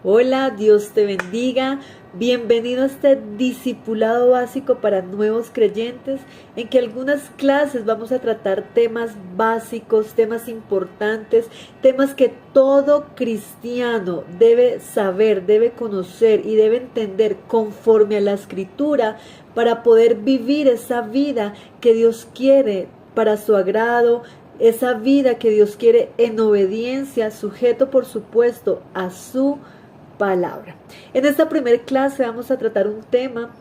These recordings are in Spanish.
Hola, Dios te bendiga. Bienvenido a este discipulado básico para nuevos creyentes, en que algunas clases vamos a tratar temas básicos, temas importantes, temas que todo cristiano debe saber, debe conocer y debe entender conforme a la Escritura para poder vivir esa vida que Dios quiere para su agrado, esa vida que Dios quiere en obediencia, sujeto por supuesto a su palabra. En esta primera clase vamos a tratar un tema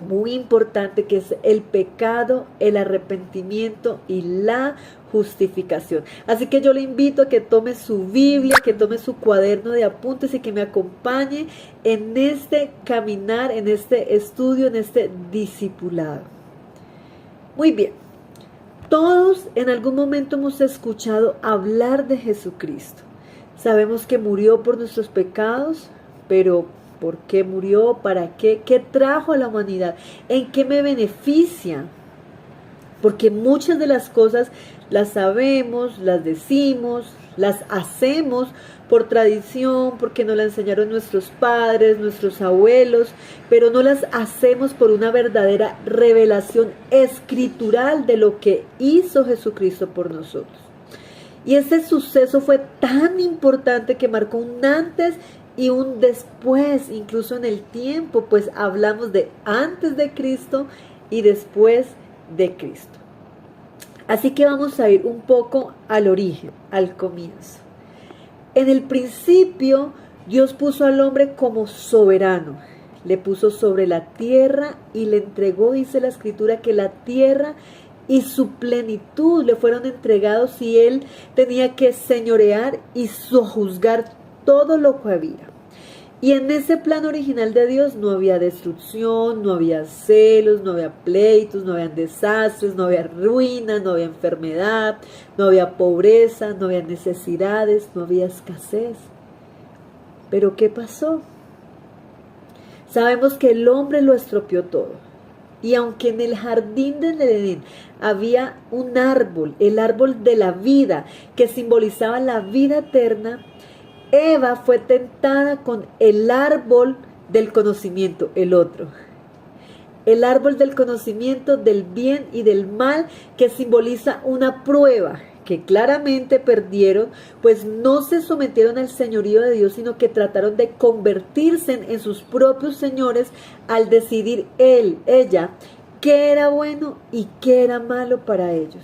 muy importante que es el pecado, el arrepentimiento y la justificación. Así que yo le invito a que tome su Biblia, que tome su cuaderno de apuntes y que me acompañe en este caminar, en este estudio, en este discipulado. Muy bien, todos en algún momento hemos escuchado hablar de Jesucristo. Sabemos que murió por nuestros pecados, pero ¿por qué murió? ¿Para qué? ¿Qué trajo a la humanidad? ¿En qué me beneficia? Porque muchas de las cosas las sabemos, las decimos, las hacemos por tradición, porque nos las enseñaron nuestros padres, nuestros abuelos, pero no las hacemos por una verdadera revelación escritural de lo que hizo Jesucristo por nosotros. Y ese suceso fue tan importante que marcó un antes y un después, incluso en el tiempo, pues hablamos de antes de Cristo y después de Cristo. Así que vamos a ir un poco al origen, al comienzo. En el principio, Dios puso al hombre como soberano. Le puso sobre la tierra y le entregó, dice la Escritura, que la tierra y su plenitud le fueron entregados y él tenía que señorear y sojuzgar todo lo que había. Y en ese plan original de Dios no había destrucción, no había celos, no había pleitos, no había desastres, no había ruina, no había enfermedad, no había pobreza, no había necesidades, no había escasez. Pero ¿qué pasó? Sabemos que el hombre lo estropeó todo. Y aunque en el jardín del Edén había un árbol, el árbol de la vida, que simbolizaba la vida eterna, Eva fue tentada con el árbol del conocimiento, el otro. El árbol del conocimiento del bien y del mal, que simboliza una prueba que claramente perdieron, pues no se sometieron al señorío de Dios, sino que trataron de convertirse en sus propios señores al decidir ella, qué era bueno y qué era malo para ellos.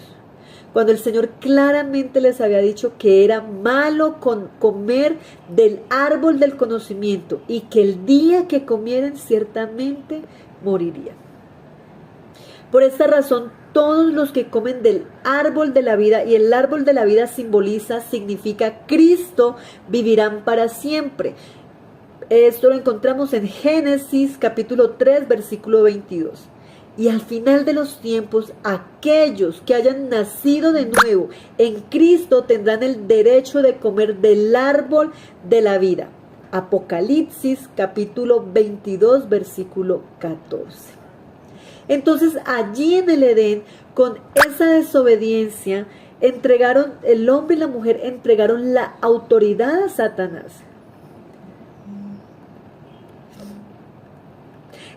Cuando el Señor claramente les había dicho que era malo comer del árbol del conocimiento y que el día que comieran ciertamente morirían. Por esta razón, todos los que comen del árbol de la vida, y el árbol de la vida significa Cristo, vivirán para siempre. Esto lo encontramos en Génesis capítulo 3, versículo 22. Y al final de los tiempos, aquellos que hayan nacido de nuevo en Cristo tendrán el derecho de comer del árbol de la vida. Apocalipsis capítulo 22, versículo 14. Entonces allí en el Edén, con esa desobediencia, el hombre y la mujer entregaron la autoridad a Satanás.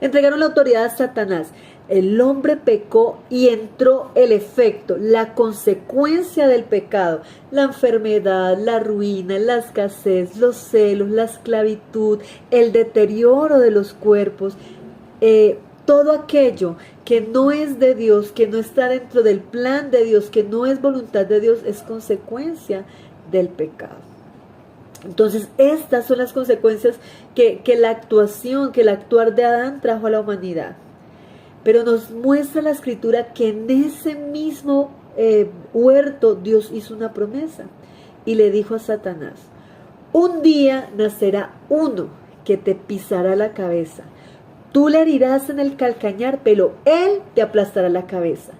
Entregaron la autoridad a Satanás. El hombre pecó y entró el efecto, la consecuencia del pecado, la enfermedad, la ruina, la escasez, los celos, la esclavitud, el deterioro de los cuerpos, todo aquello que no es de Dios, que no está dentro del plan de Dios, que no es voluntad de Dios, es consecuencia del pecado. Entonces, estas son las consecuencias que el actuar de Adán trajo a la humanidad. Pero nos muestra la Escritura que en ese mismo huerto Dios hizo una promesa y le dijo a Satanás: un día nacerá uno que te pisará la cabeza. Tú le herirás en el calcañar, pero él te aplastará la cabeza.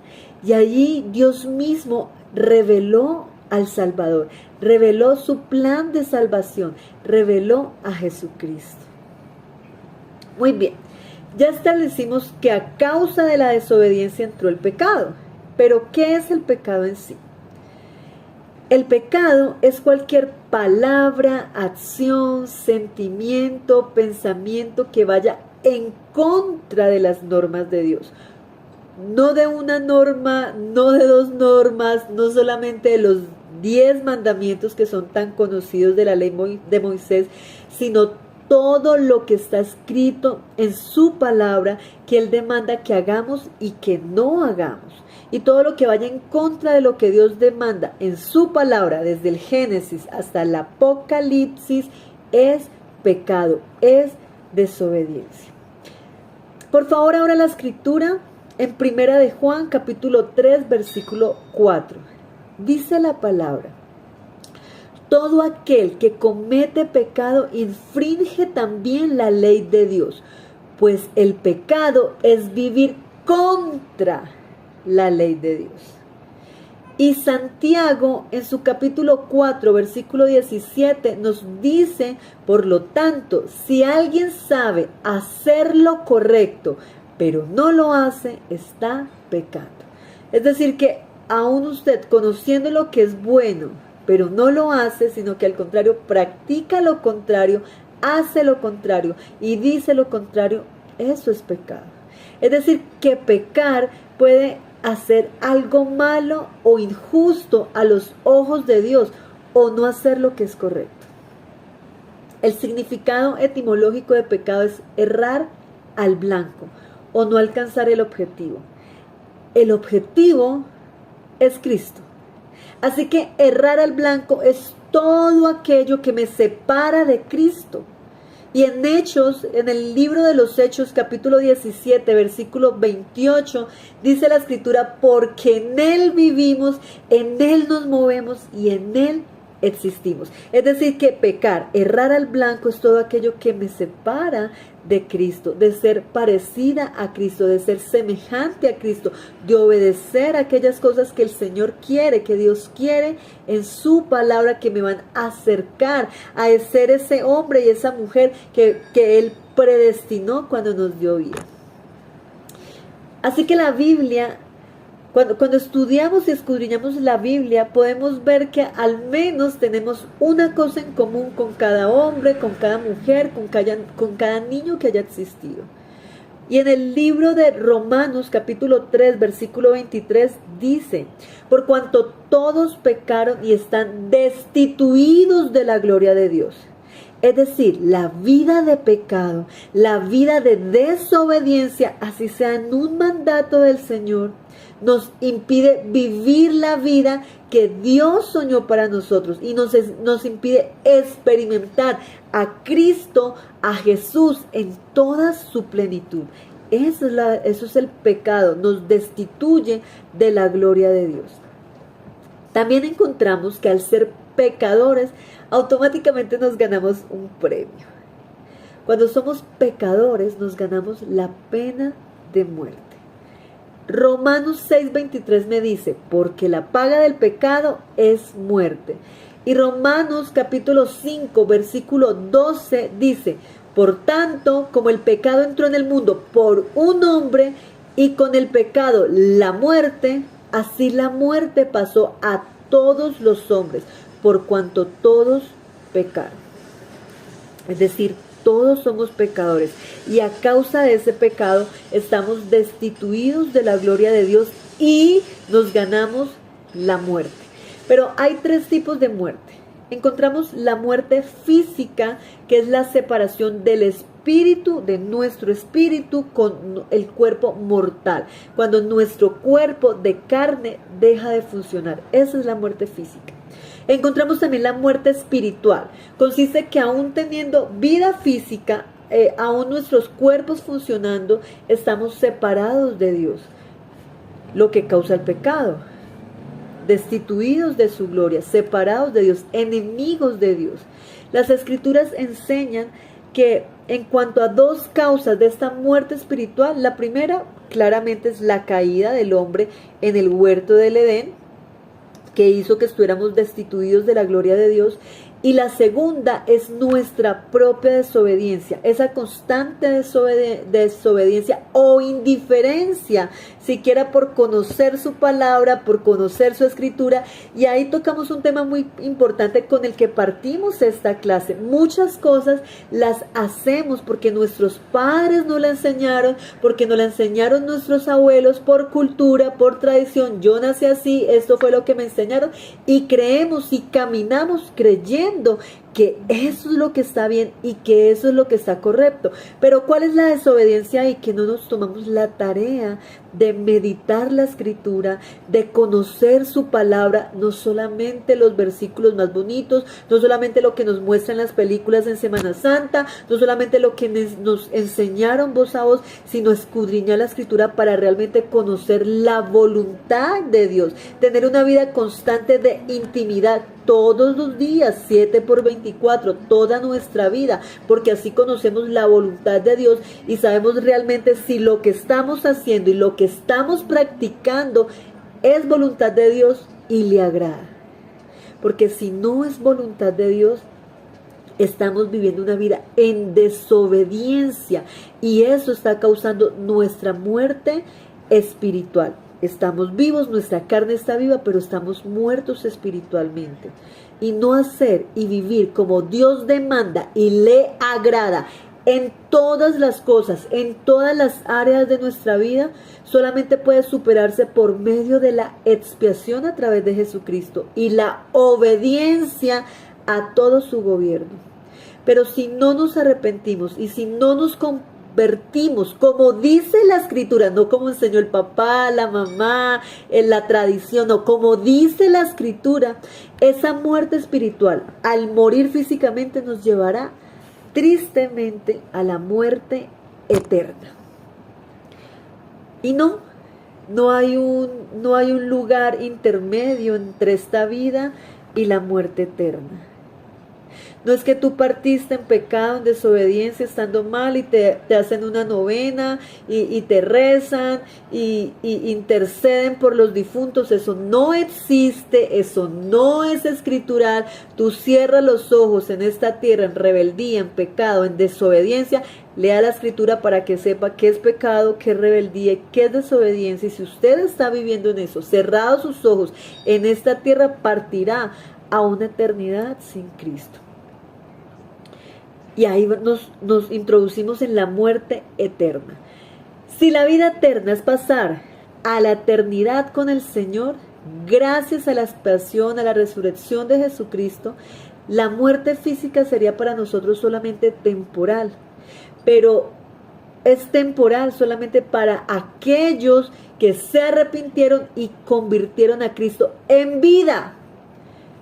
Y allí Dios mismo reveló al Salvador, reveló su plan de salvación, reveló a Jesucristo. Muy bien, ya establecimos que a causa de la desobediencia entró el pecado. Pero ¿qué es el pecado en sí? El pecado es cualquier palabra, acción, sentimiento, pensamiento que vaya en contra de las normas de Dios. No de una norma, no de dos normas, no solamente de los 10 mandamientos que son tan conocidos de la ley de Moisés, sino todo lo que está escrito en su palabra que Él demanda que hagamos y que no hagamos. Y todo lo que vaya en contra de lo que Dios demanda en su palabra, desde el Génesis hasta el Apocalipsis, es pecado, es desobediencia. Por favor, ahora la escritura en Primera de Juan, capítulo 3, versículo 4. Dice la palabra: todo aquel que comete pecado infringe también la ley de Dios, pues el pecado es vivir contra la ley de Dios. Y Santiago en su capítulo 4, versículo 17 nos dice: por lo tanto, si alguien sabe hacer lo correcto, pero no lo hace, está pecando. Es decir, que aún usted, conociendo lo que es bueno, pero no lo hace, sino que al contrario practica lo contrario, hace lo contrario y dice lo contrario, eso es pecado. Es decir, que pecar puede hacer algo malo o injusto a los ojos de Dios, o no hacer lo que es correcto. El significado etimológico de pecado es errar al blanco o no alcanzar el objetivo. El objetivo es Cristo. Así que errar al blanco es todo aquello que me separa de Cristo. Y en Hechos, en el libro de los Hechos, capítulo 17, versículo 28, dice la escritura: porque en Él vivimos, en Él nos movemos y en Él existimos. Es decir, que pecar, errar al blanco, es todo aquello que me separa de Cristo, de ser parecida a Cristo, de ser semejante a Cristo, de obedecer aquellas cosas que el Señor quiere, que Dios quiere en su palabra, que me van a acercar a ser ese hombre y esa mujer que Él predestinó cuando nos dio vida. Así que la Biblia, cuando estudiamos y escudriñamos la Biblia, podemos ver que al menos tenemos una cosa en común con cada hombre, con cada mujer, con cada niño que haya existido. Y en el libro de Romanos, capítulo 3, versículo 23, dice: por cuanto todos pecaron y están destituidos de la gloria de Dios. Es decir, la vida de pecado, la vida de desobediencia, así sea en un mandato del Señor, nos impide vivir la vida que Dios soñó para nosotros y nos impide experimentar a Cristo, a Jesús en toda su plenitud. Eso es el pecado, nos destituye de la gloria de Dios. También encontramos que al ser pecadores, automáticamente nos ganamos un premio. Cuando somos pecadores, nos ganamos la pena de muerte. Romanos 6:23 me dice: porque la paga del pecado es muerte. Y Romanos capítulo 5, versículo 12 dice: por tanto, como el pecado entró en el mundo por un hombre, y con el pecado la muerte, así la muerte pasó a todos los hombres, por cuanto todos pecaron. Es decir, todos somos pecadores y a causa de ese pecado estamos destituidos de la gloria de Dios y nos ganamos la muerte. Pero hay 3 tipos de muerte. Encontramos la muerte física, que es la separación del espíritu, de nuestro espíritu con el cuerpo mortal. Cuando nuestro cuerpo de carne deja de funcionar. Esa es la muerte física. Encontramos también la muerte espiritual. Consiste que aún teniendo vida física, aún nuestros cuerpos funcionando, estamos separados de Dios. Lo que causa el pecado. Destituidos de su gloria, separados de Dios, enemigos de Dios. Las Escrituras enseñan que en cuanto a 2 causas de esta muerte espiritual, la primera claramente es la caída del hombre en el huerto del Edén, que hizo que estuviéramos destituidos de la gloria de Dios, Y la segunda es nuestra propia desobediencia, esa constante desobediencia o indiferencia, siquiera por conocer su palabra, por conocer su escritura. Y ahí tocamos un tema muy importante con el que partimos esta clase. Muchas cosas las hacemos porque nuestros padres nos la enseñaron, porque nos la enseñaron nuestros abuelos, por cultura, por tradición. Yo nací así, esto fue lo que me enseñaron, y creemos y caminamos creyendo que eso es lo que está bien y que eso es lo que está correcto. Pero ¿cuál es la desobediencia ahí? Que no nos tomamos la tarea de meditar la escritura, de conocer su palabra, no solamente los versículos más bonitos, no solamente lo que nos muestran las películas en Semana Santa, no solamente lo que nos enseñaron voz a voz, sino escudriñar la escritura para realmente conocer la voluntad de Dios, tener una vida constante de intimidad todos los días, 7/24, toda nuestra vida, porque así conocemos la voluntad de Dios y sabemos realmente si lo que estamos haciendo y lo que estamos practicando es voluntad de Dios y le agrada. Porque si no es voluntad de Dios, estamos viviendo una vida en desobediencia y eso está causando nuestra muerte espiritual. Estamos vivos, nuestra carne está viva, pero estamos muertos espiritualmente. Y no hacer y vivir como Dios demanda y le agrada en todas las cosas, en todas las áreas de nuestra vida, solamente puede superarse por medio de la expiación a través de Jesucristo y la obediencia a todo su gobierno. Pero si no nos arrepentimos y si no nos convertimos, como dice la escritura, no como enseñó el papá, la mamá, en la tradición, no, como dice la escritura, esa muerte espiritual al morir físicamente nos llevará tristemente a la muerte eterna. Y no hay un lugar intermedio entre esta vida y la muerte eterna. No es que tú partiste en pecado, en desobediencia, estando mal y te hacen una novena y te rezan y interceden por los difuntos. Eso no existe, eso no es escritural. Tú cierras los ojos en esta tierra en rebeldía, en pecado, en desobediencia. Lea la escritura para que sepa qué es pecado, qué es rebeldía, qué es desobediencia. Y si usted está viviendo en eso, cerrados sus ojos en esta tierra, partirá a una eternidad sin Cristo. Y ahí nos introducimos en la muerte eterna. Si la vida eterna es pasar a la eternidad con el Señor, gracias a la expiación, a la resurrección de Jesucristo, la muerte física sería para nosotros solamente temporal. Pero es temporal solamente para aquellos que se arrepintieron y convirtieron a Cristo en vida.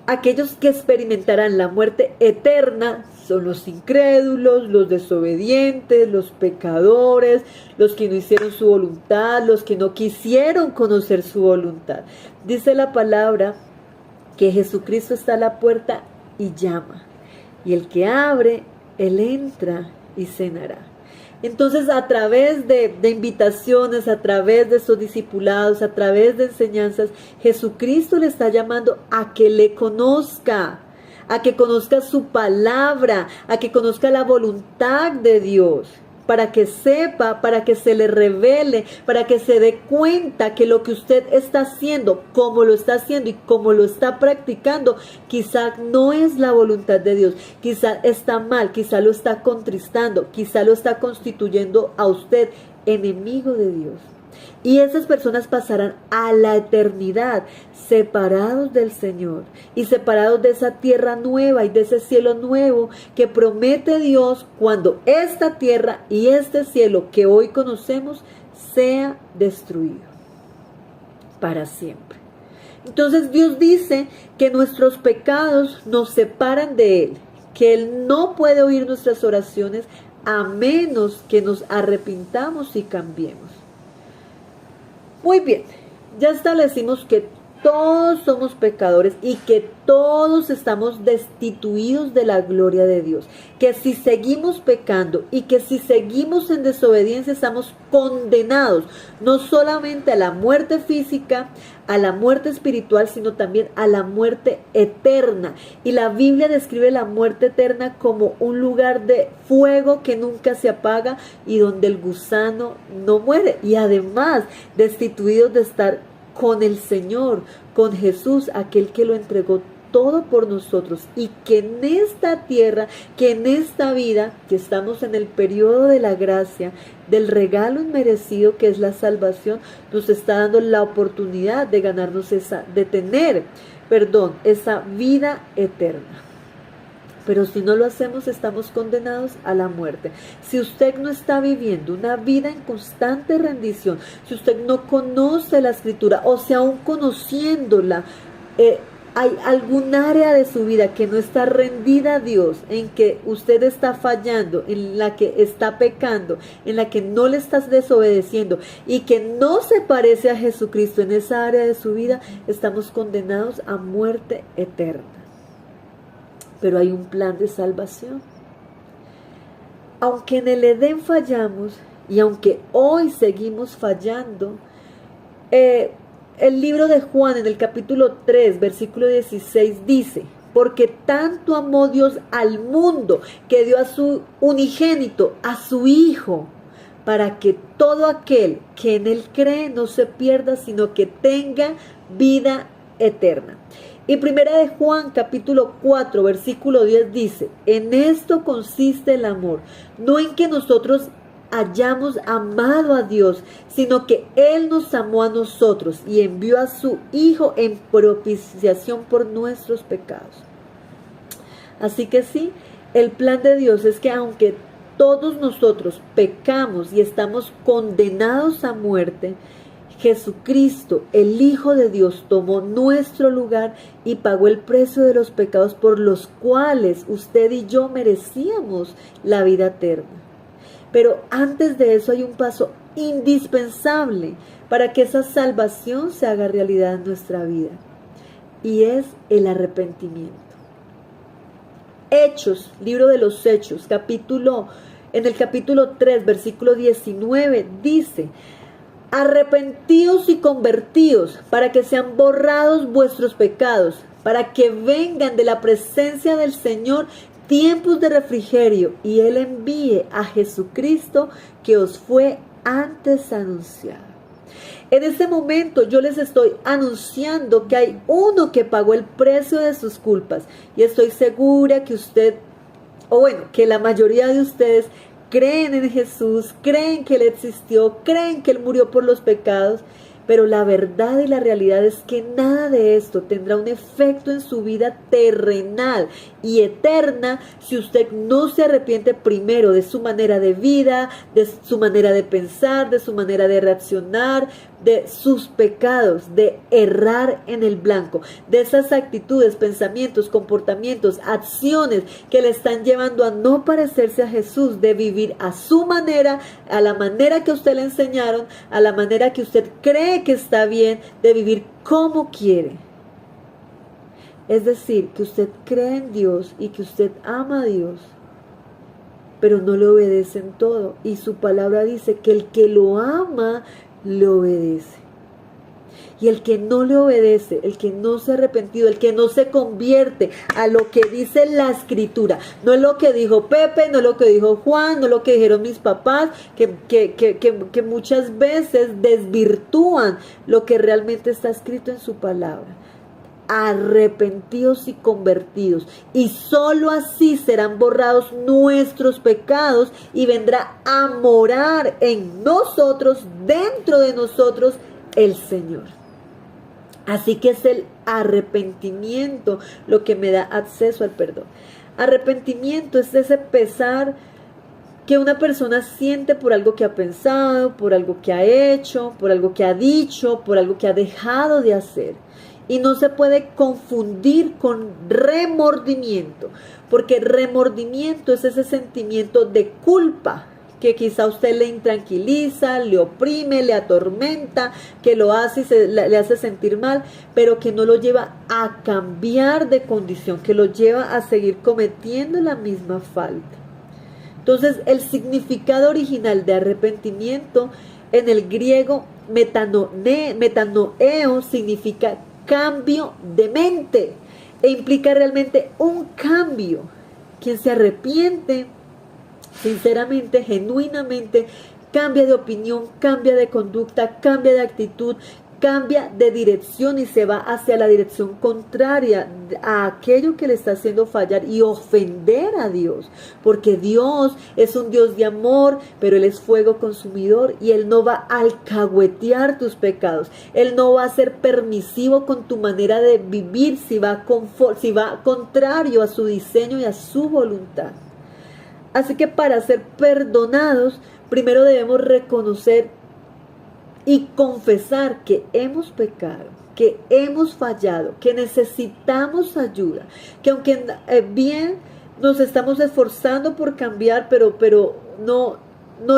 Aquellos que experimentarán la muerte eterna son los incrédulos, los desobedientes, los pecadores, los que no hicieron su voluntad, los que no quisieron conocer su voluntad. Dice la palabra que Jesucristo está a la puerta y llama. Y el que abre, él entra y cenará. Entonces, a través de invitaciones, a través de estos discipulados, a través de enseñanzas, Jesucristo le está llamando a que le conozca, a que conozca su palabra, a que conozca la voluntad de Dios, para que sepa, para que se le revele, para que se dé cuenta que lo que usted está haciendo, como lo está haciendo y como lo está practicando, quizá no es la voluntad de Dios, quizá está mal, quizá lo está contristando, quizá lo está constituyendo a usted enemigo de Dios. Y esas personas pasarán a la eternidad separados del Señor y separados de esa tierra nueva y de ese cielo nuevo que promete Dios cuando esta tierra y este cielo que hoy conocemos sea destruido para siempre. Entonces Dios dice que nuestros pecados nos separan de Él, que Él no puede oír nuestras oraciones a menos que nos arrepintamos y cambiemos. Muy bien, ya establecimos que todos somos pecadores y que todos estamos destituidos de la gloria de Dios. Que si seguimos pecando y que si seguimos en desobediencia estamos condenados no solamente a la muerte física, a la muerte espiritual, sino también a la muerte eterna. Y la Biblia describe la muerte eterna como un lugar de fuego que nunca se apaga y donde el gusano no muere. Y además destituidos de estar con el Señor, con Jesús, aquel que lo entregó todo por nosotros, y que en esta tierra, que en esta vida, que estamos en el periodo de la gracia, del regalo inmerecido que es la salvación, nos está dando la oportunidad de ganarnos esa vida eterna. Pero si no lo hacemos, estamos condenados a la muerte. Si usted no está viviendo una vida en constante rendición, si usted no conoce la Escritura, o si aún conociéndola, hay algún área de su vida que no está rendida a Dios, en que usted está fallando, en la que está pecando, en la que no le estás desobedeciendo y que no se parece a Jesucristo en esa área de su vida, estamos condenados a muerte eterna. Pero hay un plan de salvación. Aunque en el Edén fallamos y aunque hoy seguimos fallando, el libro de Juan en el capítulo 3, versículo 16 dice: porque tanto amó Dios al mundo que dio a su unigénito, a su Hijo, para que todo aquel que en Él cree no se pierda, sino que tenga vida eterna. Y primera de Juan capítulo 4 versículo 10 dice: en esto consiste el amor, no en que nosotros hayamos amado a Dios, sino que Él nos amó a nosotros y envió a su Hijo en propiciación por nuestros pecados. Así que sí, el plan de Dios es que aunque todos nosotros pecamos y estamos condenados a muerte, Jesucristo, el Hijo de Dios, tomó nuestro lugar y pagó el precio de los pecados por los cuales usted y yo merecíamos la vida eterna. Pero antes de eso hay un paso indispensable para que esa salvación se haga realidad en nuestra vida, y es el arrepentimiento. Hechos, libro de los Hechos, en el capítulo 3, versículo 19, dice: arrepentíos y convertíos para que sean borrados vuestros pecados, para que vengan de la presencia del Señor tiempos de refrigerio, y Él envíe a Jesucristo que os fue antes anunciado. En este momento yo les estoy anunciando que hay uno que pagó el precio de sus culpas, y estoy segura que que la mayoría de ustedes creen en Jesús, creen que Él existió, creen que Él murió por los pecados, pero la verdad y la realidad es que nada de esto tendrá un efecto en su vida terrenal y eterna si usted no se arrepiente primero de su manera de vida, de su manera de pensar, de su manera de reaccionar, de sus pecados, de errar en el blanco, de esas actitudes, pensamientos, comportamientos, acciones que le están llevando a no parecerse a Jesús, de vivir a su manera, a la manera que a usted le enseñaron, a la manera que usted cree que está bien, de vivir como quiere. Es decir, que usted cree en Dios y que usted ama a Dios, pero no le obedece en todo. Y su palabra dice que el que lo ama, le obedece. Y el que no le obedece, el que no se ha arrepentido, el que no se convierte a lo que dice la Escritura, no es lo que dijo Pepe, no es lo que dijo Juan, no es lo que dijeron mis papás, que muchas veces desvirtúan lo que realmente está escrito en su palabra. Arrepentidos y convertidos, y sólo así serán borrados nuestros pecados y vendrá a morar en nosotros, dentro de nosotros, el Señor. Así que es el arrepentimiento lo que me da acceso al perdón. Arrepentimiento es ese pesar que una persona siente por algo que ha pensado, por algo que ha hecho, por algo que ha dicho, por algo que ha dejado de hacer. Y no se puede confundir con remordimiento, porque remordimiento es ese sentimiento de culpa que quizá usted le intranquiliza, le oprime, le atormenta, que lo hace y le hace sentir mal, pero que no lo lleva a cambiar de condición, que lo lleva a seguir cometiendo la misma falta. Entonces, el significado original de arrepentimiento en el griego metanoeo significa cambio de mente e implica realmente un cambio. Quien se arrepiente sinceramente, genuinamente, cambia de opinión, cambia de conducta, cambia de actitud, cambia de dirección y se va hacia la dirección contraria a aquello que le está haciendo fallar y ofender a Dios, porque Dios es un Dios de amor, pero Él es fuego consumidor y Él no va a alcahuetear tus pecados, Él no va a ser permisivo con tu manera de vivir si va contrario a su diseño y a su voluntad. Así que para ser perdonados, primero debemos reconocer y confesar que hemos pecado, que hemos fallado, que necesitamos ayuda, que aunque bien nos estamos esforzando por cambiar, pero no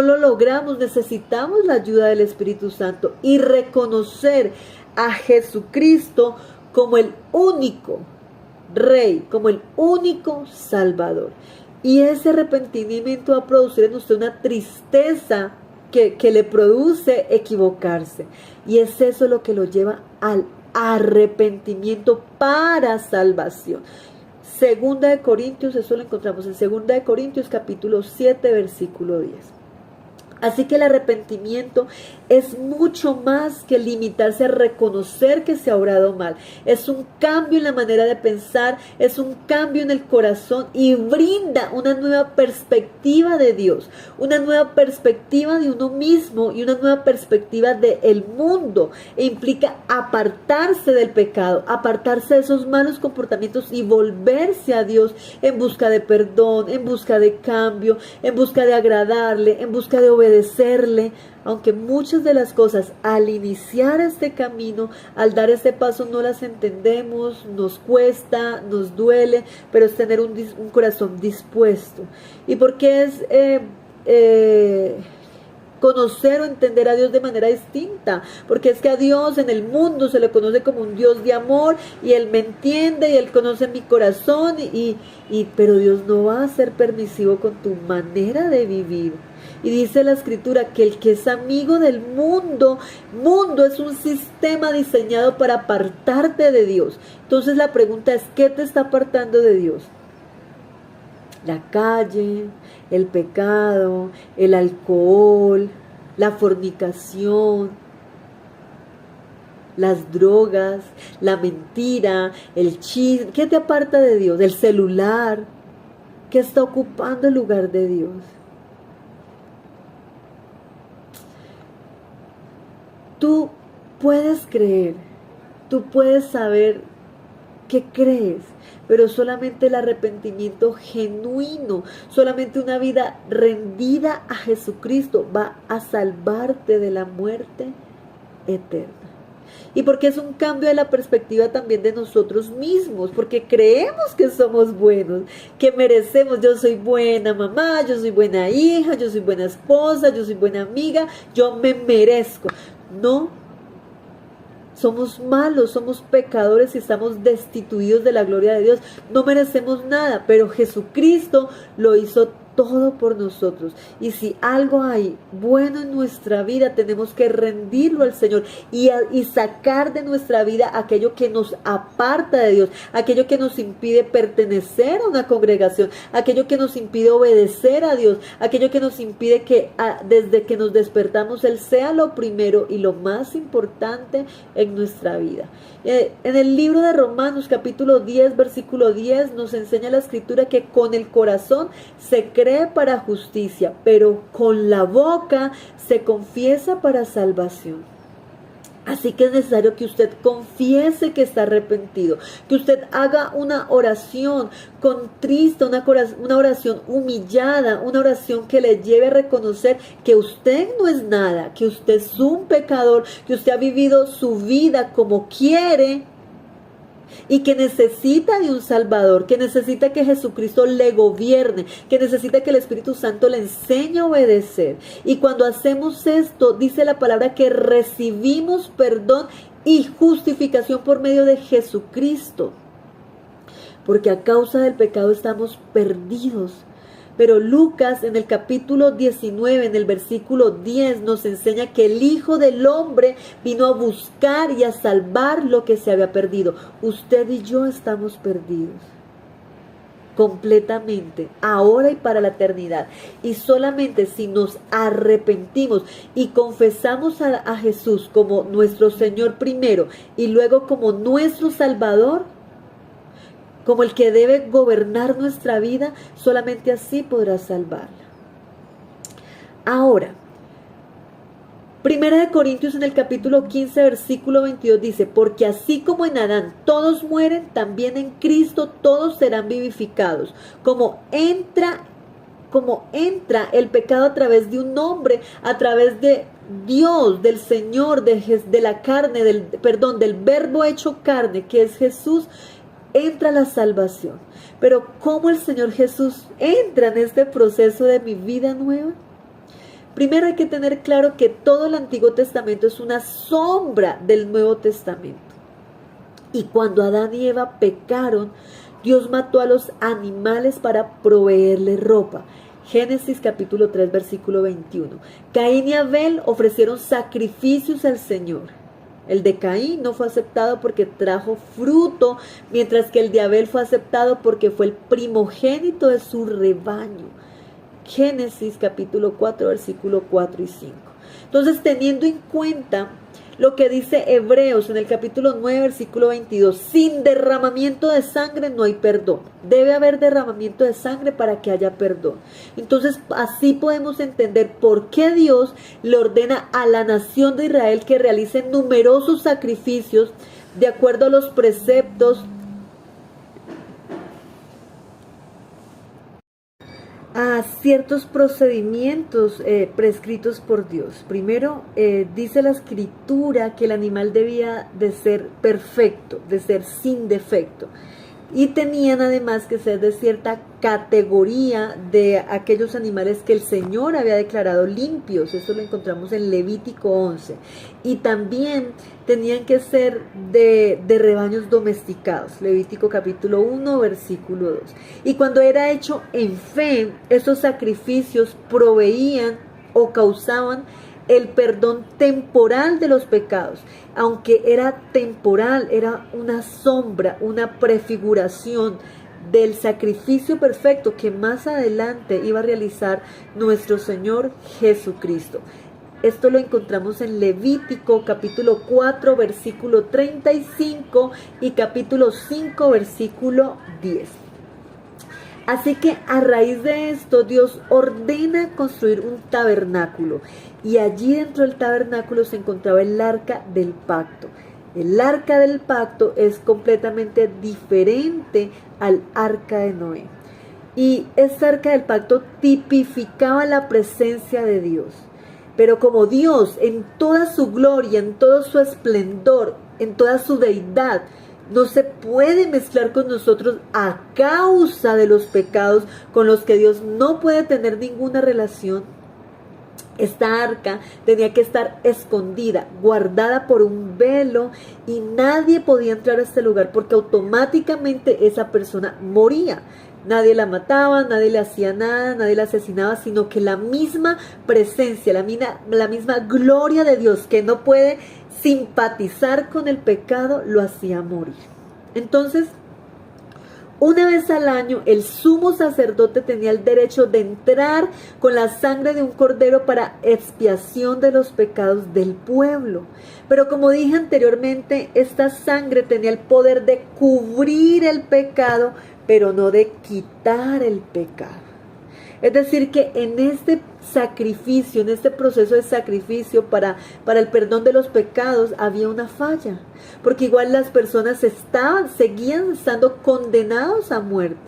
lo logramos, necesitamos la ayuda del Espíritu Santo y reconocer a Jesucristo como el único Rey, como el único Salvador. Y ese arrepentimiento va a producir en usted una tristeza que le produce equivocarse. Y es eso lo que lo lleva al arrepentimiento para salvación. Segunda de Corintios, eso lo encontramos en Segunda de Corintios capítulo 7, versículo 10. Así que el arrepentimiento es mucho más que limitarse a reconocer que se ha obrado mal. Es un cambio en la manera de pensar, es un cambio en el corazón y brinda una nueva perspectiva de Dios, una nueva perspectiva de uno mismo y una nueva perspectiva del mundo. E implica apartarse del pecado, apartarse de esos malos comportamientos y volverse a Dios en busca de perdón, en busca de cambio, en busca de agradarle, en busca de obedecerle, aunque muchas de las cosas al iniciar este camino, al dar este paso no las entendemos, nos cuesta, nos duele, pero es tener un corazón dispuesto. ¿Y por qué es conocer o entender a Dios de manera distinta? Porque es que a Dios en el mundo se le conoce como un Dios de amor y Él me entiende y Él conoce mi corazón pero Dios no va a ser permisivo con tu manera de vivir. Y dice la Escritura que el que es amigo del mundo es un sistema diseñado para apartarte de Dios. Entonces la pregunta es, ¿qué te está apartando de Dios? La calle, el pecado, el alcohol, la fornicación, las drogas, la mentira, el chisme. ¿Qué te aparta de Dios? El celular. ¿Qué está ocupando el lugar de Dios? Tú puedes creer, tú puedes saber qué crees, pero solamente el arrepentimiento genuino, solamente una vida rendida a Jesucristo va a salvarte de la muerte eterna. Y porque es un cambio de la perspectiva también de nosotros mismos, porque creemos que somos buenos, que merecemos. Yo soy buena mamá, yo soy buena hija, yo soy buena esposa, yo soy buena amiga, yo me merezco. No, somos malos, somos pecadores y estamos destituidos de la gloria de Dios. No merecemos nada, pero Jesucristo lo hizo todo por nosotros. Y si algo hay bueno en nuestra vida, tenemos que rendirlo al Señor y sacar de nuestra vida aquello que nos aparta de Dios, aquello que nos impide pertenecer a una congregación, aquello que nos impide obedecer a Dios, aquello que nos impide que desde que nos despertamos Él sea lo primero y lo más importante en nuestra vida. En el libro de Romanos capítulo 10 versículo 10 nos enseña la Escritura que con el corazón se cree para justicia, pero con la boca se confiesa para salvación. Así que es necesario que usted confiese que está arrepentido, que usted haga una oración contrista, una oración humillada, una oración que le lleve a reconocer que usted no es nada, que usted es un pecador, que usted ha vivido su vida como quiere y que necesita de un Salvador, que necesita que Jesucristo le gobierne, que necesita que el Espíritu Santo le enseñe a obedecer. Y cuando hacemos esto, dice la palabra que recibimos perdón y justificación por medio de Jesucristo, porque a causa del pecado estamos perdidos. Pero Lucas en el capítulo 19, en el versículo 10, nos enseña que el Hijo del Hombre vino a buscar y a salvar lo que se había perdido. Usted y yo estamos perdidos completamente, ahora y para la eternidad. Y solamente si nos arrepentimos y confesamos a Jesús como nuestro Señor primero y luego como nuestro Salvador, como el que debe gobernar nuestra vida, solamente así podrá salvarla. Ahora, 1 Corintios en el capítulo 15, versículo 22 dice, porque así como en Adán todos mueren, también en Cristo todos serán vivificados. Como entra el pecado a través de un hombre, a través de Dios, del Señor, de la carne, del verbo hecho carne, que es Jesús, entra la salvación. Pero ¿cómo el Señor Jesús entra en este proceso de mi vida nueva? Primero hay que tener claro que todo el Antiguo Testamento es una sombra del Nuevo Testamento. Y cuando Adán y Eva pecaron, Dios mató a los animales para proveerles ropa. Génesis capítulo 3, versículo 21. Caín y Abel ofrecieron sacrificios al Señor. El de Caín no fue aceptado porque trajo fruto, mientras que el de Abel fue aceptado porque fue el primogénito de su rebaño. Génesis capítulo 4, versículo 4 y 5. Entonces, teniendo en cuenta lo que dice Hebreos en el capítulo 9, versículo 22, sin derramamiento de sangre no hay perdón. Debe haber derramamiento de sangre para que haya perdón. Entonces, así podemos entender por qué Dios le ordena a la nación de Israel que realice numerosos sacrificios de acuerdo a los preceptos, a ciertos procedimientos prescritos por Dios. Primero, dice la Escritura que el animal debía de ser perfecto, de ser sin defecto. Y tenían además que ser de cierta categoría de aquellos animales que el Señor había declarado limpios. Esto lo encontramos en Levítico 11. Y también tenían que ser de rebaños domesticados. Levítico capítulo 1, versículo 2. Y cuando era hecho en fe, estos sacrificios proveían o causaban el perdón temporal de los pecados. Aunque era temporal, era una sombra, una prefiguración del sacrificio perfecto que más adelante iba a realizar nuestro Señor Jesucristo. Esto lo encontramos en Levítico capítulo 4, versículo 35 y capítulo 5, versículo 10. Así que a raíz de esto Dios ordena construir un tabernáculo y allí dentro del tabernáculo se encontraba el arca del pacto. El arca del pacto es completamente diferente al arca de Noé. Y esta arca del pacto tipificaba la presencia de Dios. Pero como Dios en toda su gloria, en todo su esplendor, en toda su deidad, no se puede mezclar con nosotros a causa de los pecados con los que Dios no puede tener ninguna relación. Esta arca tenía que estar escondida, guardada por un velo y nadie podía entrar a este lugar porque automáticamente esa persona moría. Nadie la mataba, nadie le hacía nada, nadie la asesinaba, sino que la misma presencia, la misma gloria de Dios que no puede simpatizar con el pecado, lo hacía morir. Entonces, una vez al año, el sumo sacerdote tenía el derecho de entrar con la sangre de un cordero para expiación de los pecados del pueblo. Pero como dije anteriormente, esta sangre tenía el poder de cubrir el pecado, pero no de quitar el pecado. Es decir, que en este sacrificio, en este proceso de sacrificio para el perdón de los pecados, había una falla. Porque igual las personas seguían estando condenados a muerte.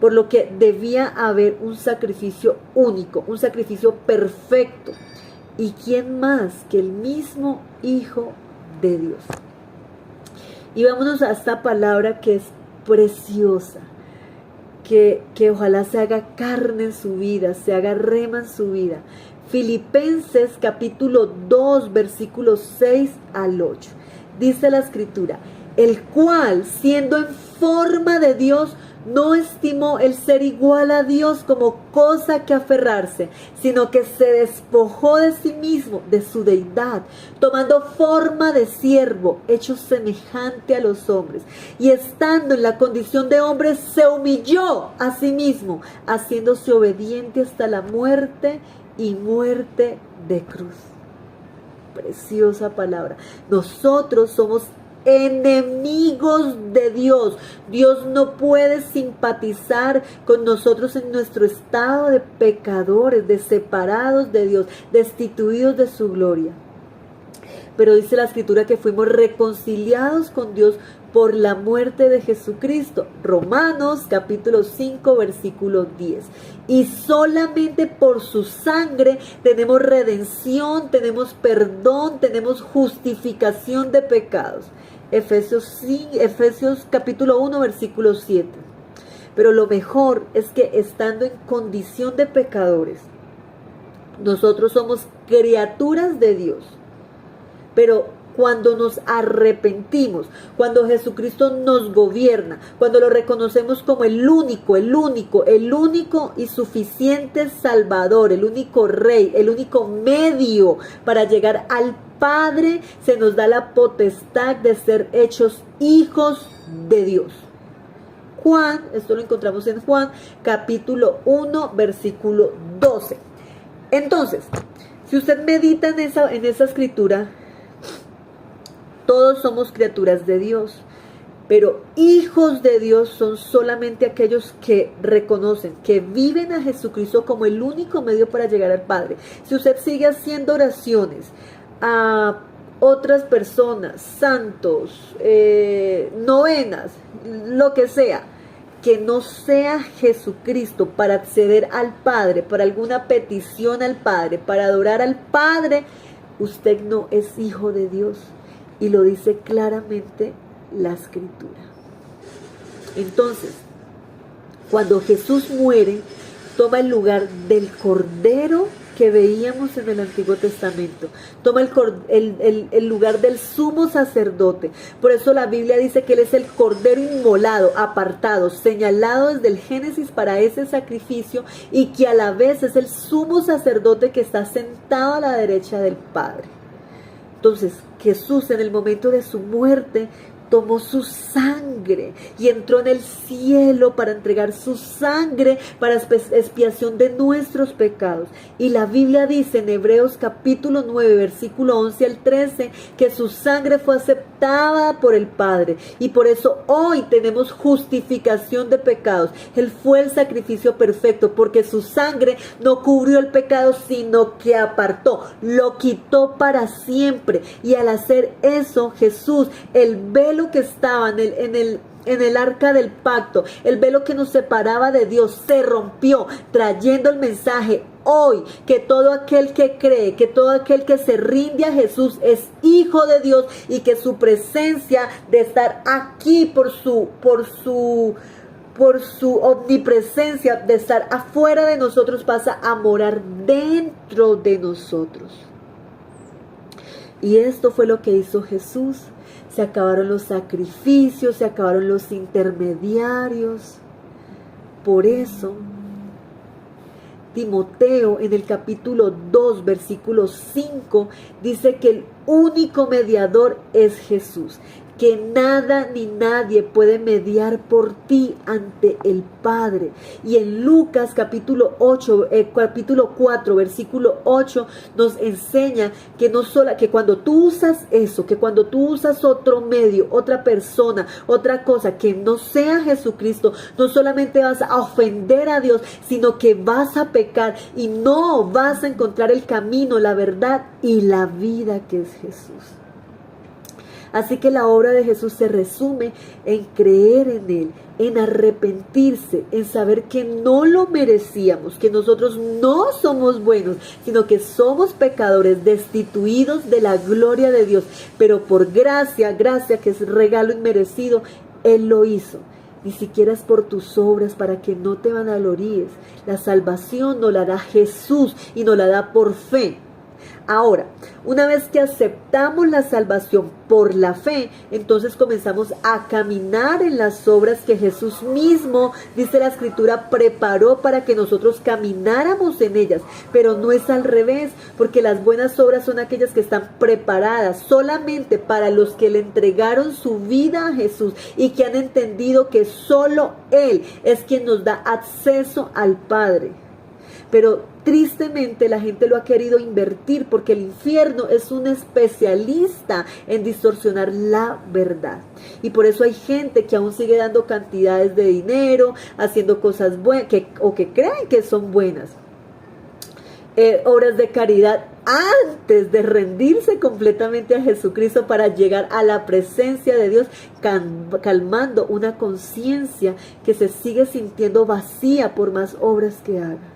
Por lo que debía haber un sacrificio único, un sacrificio perfecto. ¿Y quién más que el mismo Hijo de Dios? Y vámonos a esta palabra que es preciosa, que ojalá se haga carne en su vida, se haga rema en su vida. Filipenses capítulo 2, versículos 6 al 8. Dice la escritura: el cual, siendo en forma de Dios, no estimó el ser igual a Dios como cosa que aferrarse, sino que se despojó de sí mismo, de su deidad, tomando forma de siervo, hecho semejante a los hombres, y estando en la condición de hombre, se humilló a sí mismo, haciéndose obediente hasta la muerte y muerte de cruz. Preciosa palabra. Nosotros somos enemigos de Dios. Dios no puede simpatizar con nosotros en nuestro estado de pecadores, de separados de Dios, destituidos de su gloria. Pero dice la escritura que fuimos reconciliados con Dios por la muerte de Jesucristo. Romanos capítulo 5 versículo 10. Y solamente por su sangre tenemos redención, tenemos perdón, tenemos justificación de pecados. Efesios capítulo 1 versículo 7. Pero lo mejor es que estando en condición de pecadores, nosotros somos criaturas de Dios. Pero cuando nos arrepentimos, cuando Jesucristo nos gobierna, cuando lo reconocemos como el único y suficiente Salvador, el único Rey, el único medio para llegar al Padre, se nos da la potestad de ser hechos hijos de Dios. Juan, esto lo encontramos en Juan, capítulo 1, versículo 12. Entonces, si usted medita en esa escritura, todos somos criaturas de Dios, pero hijos de Dios son solamente aquellos que reconocen, que viven a Jesucristo como el único medio para llegar al Padre. Si usted sigue haciendo oraciones a otras personas, santos, novenas, lo que sea, que no sea Jesucristo para acceder al Padre, para alguna petición al Padre, para adorar al Padre, usted no es hijo de Dios. Y lo dice claramente la escritura. Entonces, cuando Jesús muere, toma el lugar del Cordero que veíamos en el Antiguo Testamento. Toma el lugar del sumo sacerdote. Por eso la Biblia dice que Él es el Cordero inmolado, apartado, señalado desde el Génesis para ese sacrificio, y que a la vez es el sumo sacerdote que está sentado a la derecha del Padre. Entonces, Jesús en el momento de su muerte tomó su sangre y entró en el cielo para entregar su sangre para expiación de nuestros pecados. Y la Biblia dice en Hebreos capítulo 9, versículo 11 al 13, que su sangre fue aceptada por el Padre. Y por eso hoy tenemos justificación de pecados. Él fue el sacrificio perfecto, porque su sangre no cubrió el pecado, sino que apartó, lo quitó para siempre. Y al hacer eso, Jesús, el velo que estaba en el arca del pacto, el velo que nos separaba de Dios, se rompió, trayendo el mensaje hoy que todo aquel que cree, que todo aquel que se rinde a Jesús es hijo de Dios, y que su presencia de estar aquí por su omnipresencia, de estar afuera de nosotros, pasa a morar dentro de nosotros. Y esto fue lo que hizo Jesús. Se acabaron los sacrificios, se acabaron los intermediarios. Por eso, Timoteo en el capítulo 2, versículo 5, dice que el único mediador es Jesús, que nada ni nadie puede mediar por ti ante el Padre. Y en Lucas capítulo 4, versículo 8, nos enseña que que cuando tú usas eso, que cuando tú usas otro medio, otra persona, otra cosa que no sea Jesucristo, no solamente vas a ofender a Dios, sino que vas a pecar y no vas a encontrar el camino, la verdad y la vida que es Jesús. Así que la obra de Jesús se resume en creer en Él, en arrepentirse, en saber que no lo merecíamos, que nosotros no somos buenos, sino que somos pecadores destituidos de la gloria de Dios. Pero por gracia, gracia que es regalo inmerecido, Él lo hizo. Ni siquiera es por tus obras para que no te vanaglories. La salvación nos la da Jesús y nos la da por fe. Ahora, una vez que aceptamos la salvación por la fe, entonces comenzamos a caminar en las obras que Jesús mismo, dice la Escritura, preparó para que nosotros camináramos en ellas. Pero no es al revés, porque las buenas obras son aquellas que están preparadas solamente para los que le entregaron su vida a Jesús y que han entendido que solo Él es quien nos da acceso al Padre. Pero tristemente la gente lo ha querido invertir porque el infierno es un especialista en distorsionar la verdad. Y por eso hay gente que aún sigue dando cantidades de dinero, haciendo cosas buenas o que creen que son buenas. Obras de caridad antes de rendirse completamente a Jesucristo para llegar a la presencia de Dios, calmando una conciencia que se sigue sintiendo vacía por más obras que haga.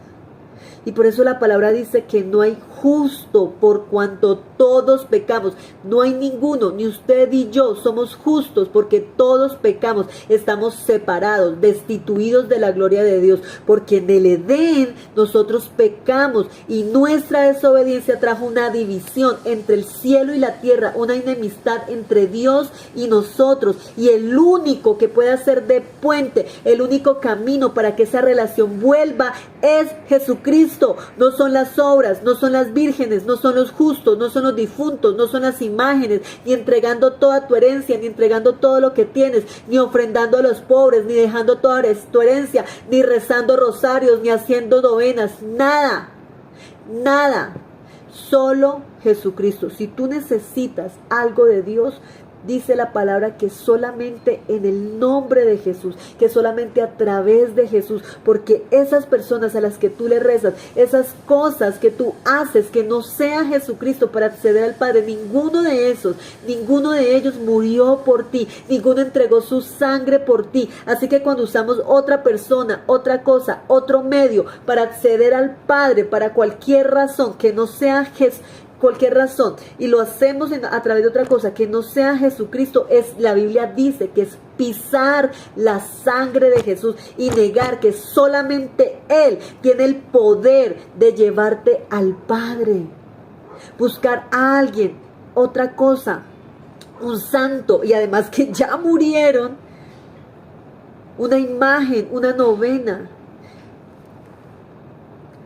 Y por eso la palabra dice que no hay justo por cuanto todos pecamos. No hay ninguno, ni usted ni yo somos justos porque todos pecamos. Estamos separados, destituidos de la gloria de Dios. Porque en el Edén nosotros pecamos y nuestra desobediencia trajo una división entre el cielo y la tierra, una enemistad entre Dios y nosotros. Y el único que puede hacer de puente, el único camino para que esa relación vuelva es Jesucristo. No son las obras, no son las vírgenes, no son los justos, no son los difuntos, no son las imágenes, ni entregando toda tu herencia, ni entregando todo lo que tienes, ni ofrendando a los pobres, ni dejando toda tu herencia, ni rezando rosarios, ni haciendo novenas, nada, nada, solo Jesucristo. Si tú necesitas algo de Dios, dice la palabra que solamente en el nombre de Jesús, que solamente a través de Jesús, porque esas personas a las que tú le rezas, esas cosas que tú haces que no sea Jesucristo para acceder al Padre, ninguno de ellos murió por ti, ninguno entregó su sangre por ti. Así que cuando usamos otra persona, otra cosa, otro medio para acceder al Padre, para cualquier razón que no sea cualquier razón, y lo hacemos a través de otra cosa que no sea Jesucristo, la Biblia dice que es pisar la sangre de Jesús y negar que solamente Él tiene el poder de llevarte al Padre. Buscar a alguien, otra cosa, un santo, y además que ya murieron, una imagen, una novena,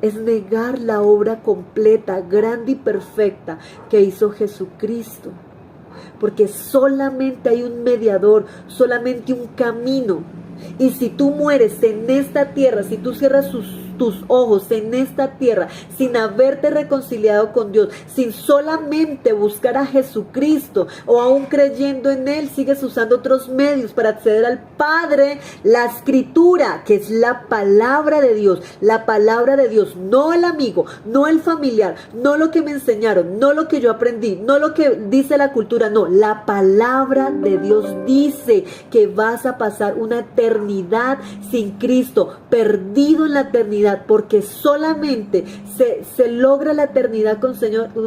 es negar la obra completa, grande y perfecta que hizo Jesucristo. Porque solamente hay un mediador, solamente un camino. Y si tú mueres en esta tierra, si tú cierras tus ojos en esta tierra, sin haberte reconciliado con Dios, sin solamente buscar a Jesucristo, o aún creyendo en Él, sigues usando otros medios para acceder al Padre, la Escritura, que es la palabra de Dios, no el amigo, no el familiar, no lo que me enseñaron, no lo que yo aprendí, no lo que dice la cultura, no, la palabra de Dios dice que vas a pasar una eternidad sin Cristo, perdido en la eternidad, porque solamente se logra la eternidad con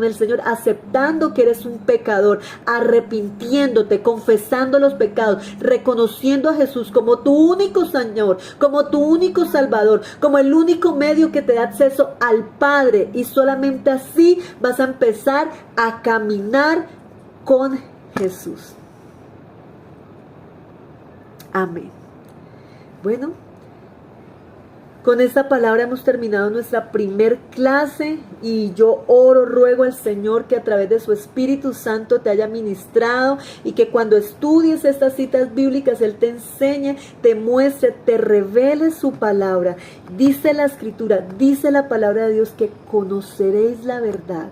el Señor aceptando que eres un pecador, arrepintiéndote, confesando los pecados, reconociendo a Jesús como tu único Señor, como tu único Salvador, como el único medio que te da acceso al Padre, y solamente así vas a empezar a caminar con Jesús. Amén. Bueno, con esta palabra hemos terminado nuestra primer clase, y yo ruego al Señor que a través de su Espíritu Santo te haya ministrado, y que cuando estudies estas citas bíblicas Él te enseñe, te muestre, te revele su palabra. Dice la Escritura, dice la palabra de Dios que conoceréis la verdad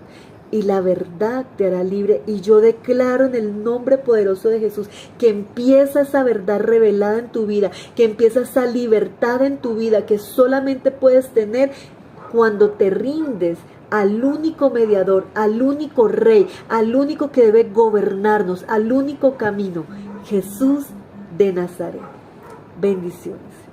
y la verdad te hará libre. Y yo declaro en el nombre poderoso de Jesús que empieza esa verdad revelada en tu vida, que empieza esa libertad en tu vida que solamente puedes tener cuando te rindes al único mediador, al único rey, al único que debe gobernarnos, al único camino, Jesús de Nazaret. Bendiciones.